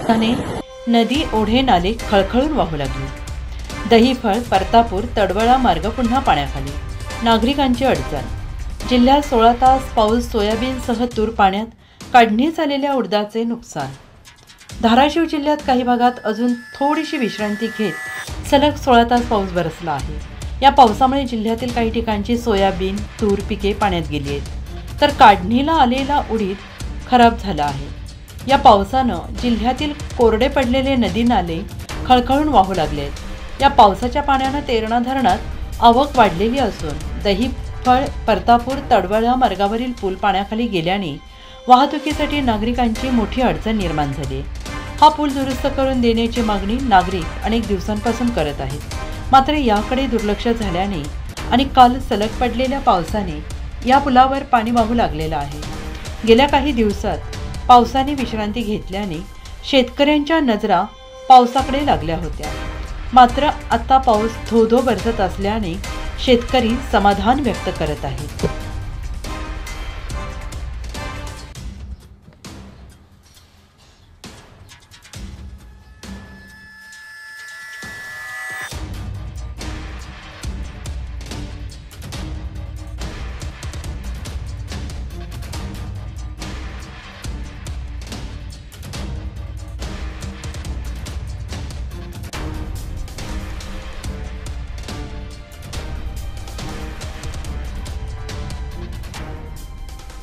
त्याने नदी ओढे नाले खळखळून वाहू लागली। दहिफळ परतापूर तडवळा मार्ग पुन्हा पाण्याखाली। नागरिकांची अडचण। जिल्ह्यात 16 तास पाऊस, सोयाबीनसह तूर पाण्यात, काढणीस आलेल्या उडदाचे नुकसान। धाराशिव जिल्ह्यात काही भागात अजून थोडीशी विश्रांती घेत सलग 16 तास पाऊस बरसला आहे। या पावसामुळे जिल्ह्यातील काही ठिकाणची सोयाबीन, तूर पिके पाण्यात गेली आहेत, तर काढणीला आलेला उडीद खराब झाला आहे। या पावसानं जिल्ह्यातील कोरडे पडलेले नदी नाले खळखळून वाहू लागले आहेत। या पावसाच्या पाण्यानं तेरणा धरणात आवक वाढलेली असून दहिफळ परतापूर तडवळा मार्गावरील पूल पाण्याखाली गेल्याने वाहतुकीसाठी नागरिकांची मोठी अडचण निर्माण झाली। हा पूल दुरुस्त करून देण्याची मागणी नागरिक अनेक दिवसांपासून करत आहेत, मात्र याकडे दुर्लक्ष झाल्याने आणि काल सलग पडलेल्या पावसाने या पुलावर पाणी वाहू लागलेलं आहे। गेल्या काही दिवसात पावसाने विश्रांती घेतल्याने शेतकऱ्यांच्या नजरा पावसाकडे लागल्या होत्या, मात्र आता पाऊस धो धो बरसत असल्याने शेतकरी समाधान व्यक्त करत आहेत।